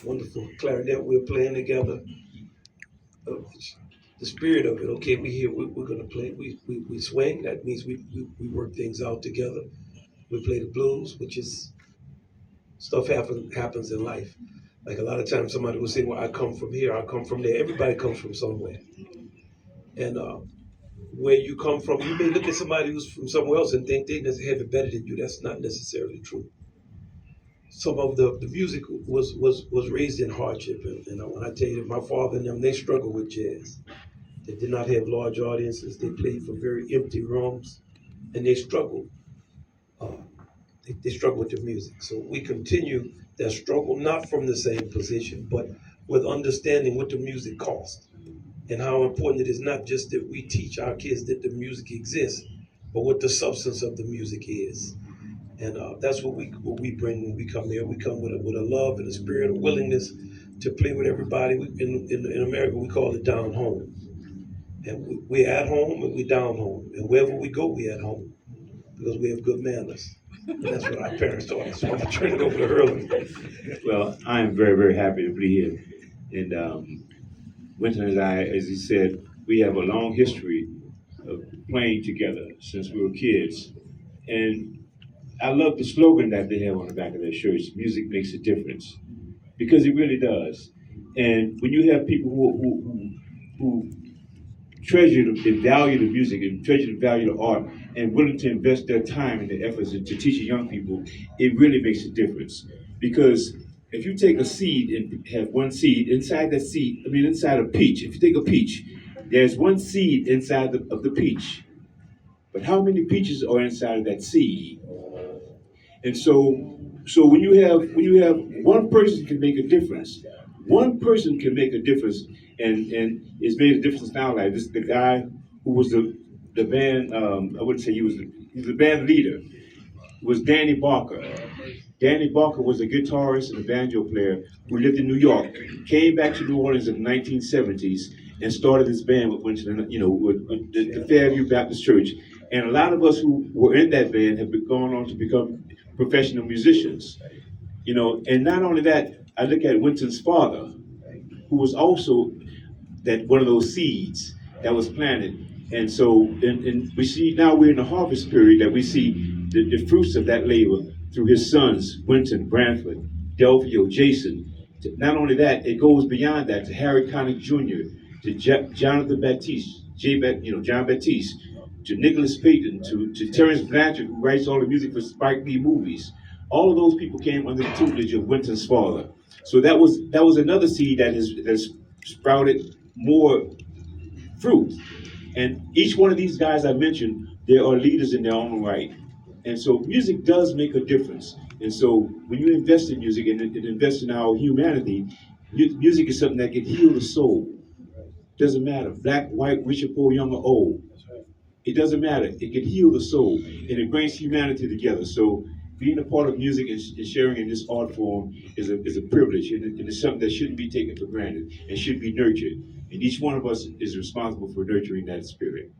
Wonderful clarinet we're playing together. The spirit of it, okay, we're gonna play, we swing, that means we work things out together. We play the blues, which is, stuff happens in life. Like a lot of times somebody will say, well, I come from here, I come from there. Everybody comes from somewhere. And where you come from, you may look at somebody who's from somewhere else and think they have it better than you. That's not necessarily true. Some of the music was raised in hardship, and when I tell you, my father and them, they struggled with jazz. They did not have large audiences. They played for very empty rooms, and they struggled. They struggled with the music. So we continue that struggle, not from the same position, but with understanding what the music costs and how important it is, not just that we teach our kids that the music exists, but what the substance of the music is. And that's what we bring when we come here. We come with a love and a spirit, a willingness to play with everybody. In America, we call it down home. And we're at home and we're down home. And wherever we go, we're at home because we have good manners. And that's what our parents taught us. So I'm going to turn it over to Hurley. Well, I am very, very happy to be here. And Wynton and I, as he said, we have a long history of playing together since we were kids. And I love the slogan that they have on the back of their shirts, music makes a difference, because it really does. And when you have people who treasure and value the music and treasure and value the art and willing to invest their time and their efforts into teaching young people, it really makes a difference. Because if you take a seed and have one seed, inside that seed, inside a peach, if you take a peach, there's one seed inside of the peach. But how many peaches are inside of that seed? And so when you have one person can make a difference, one person can make a difference, and it's made a difference in our life. This is the guy who was the band. I wouldn't say he was the band leader. Was Danny Barker. Danny Barker was a guitarist and a banjo player who lived in New York. Came back to New Orleans in the 1970s and started this band with Wynton, with the Fairview Baptist Church. And a lot of us who were in that band have gone on to become professional musicians, and not only that, I look at Wynton's father, who was also that one of those seeds that was planted. And so, and we see now we're in the harvest period that we see the fruits of that labor through his sons, Wynton, Branford, Delphio, Jason. Not only that, it goes beyond that to Harry Connick Jr., to Jonathan Baptiste, John Baptiste, to Nicholas Payton, to Terrence Blanchard, who writes all the music for Spike Lee movies. All of those people came under the tutelage of Wynton's father. So that was another seed that has sprouted more fruit. And each one of these guys I mentioned, they are leaders in their own right. And so music does make a difference. And so when you invest in music and invest in our humanity, music is something that can heal the soul. Doesn't matter, black, white, rich or poor, young or old. It doesn't matter. It can heal the soul, and it brings humanity together. So being a part of music and sharing in this art form is a privilege, and it's something that shouldn't be taken for granted and should be nurtured. And each one of us is responsible for nurturing that spirit.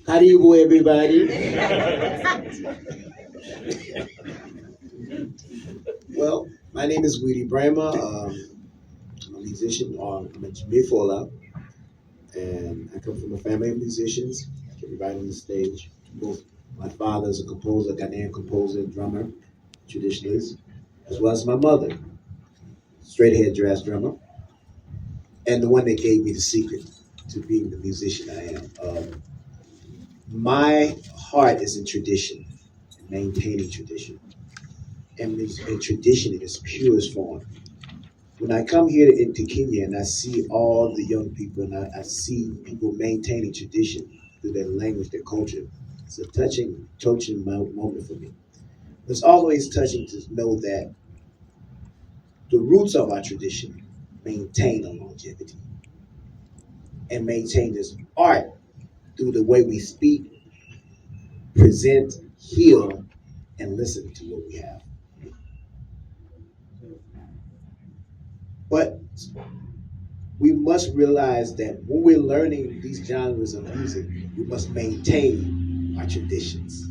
Karibu, everybody. Well, my name is Weedy Brahma. I'm a musician. I'm a Jamaifola, and I come from a family of musicians. Everybody on the stage. Both my father is a composer, Ghanaian composer, drummer, traditionalist, as well as my mother, straight-ahead jazz drummer, and the one that gave me the secret to being the musician I am. My heart is in tradition, maintaining tradition, and tradition in its purest form. When I come here into Kenya and I see all the young people and I see people maintaining tradition through their language, their culture, it's a touching moment for me. It's always touching to know that the roots of our tradition maintain a longevity and maintain this art through the way we speak, present, heal, and listen to what we have. But we must realize that when we're learning these genres of music, we must maintain our traditions.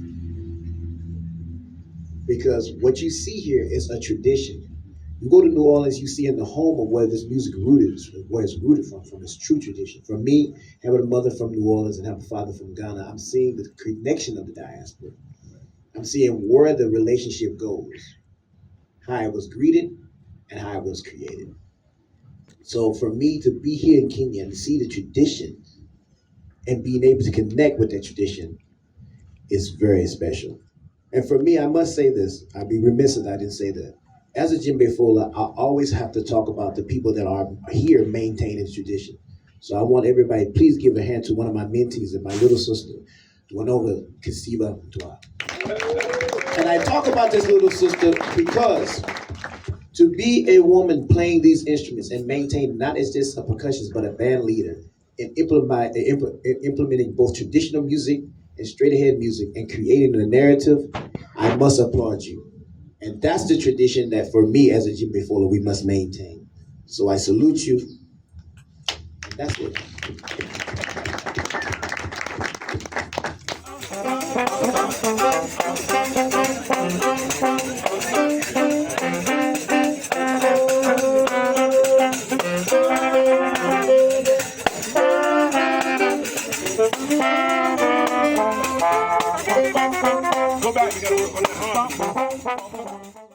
Because what you see here is a tradition. You go to New Orleans, you see in the home of where this music rooted, where it's rooted from its true tradition. For me, having a mother from New Orleans and having a father from Ghana, I'm seeing the connection of the diaspora. I'm seeing where the relationship goes, how it was greeted, and how it was created. So for me to be here in Kenya and see the tradition and being able to connect with that tradition is very special. And for me, I must say this, I'd be remiss if I didn't say that. As a Djembe Fola, I always have to talk about the people that are here maintaining tradition. So I want everybody, please give a hand to one of my mentees and my little sister, Duanova Kisiva Dua. And I talk about this little sister because to be a woman playing these instruments and maintaining not as just a percussionist, but a band leader, and implementing both traditional music and straight ahead music and creating a narrative, I must applaud you. And that's the tradition that for me as a Djembe Fola, we must maintain. So I salute you. And that's it. Go back, you gotta work on that.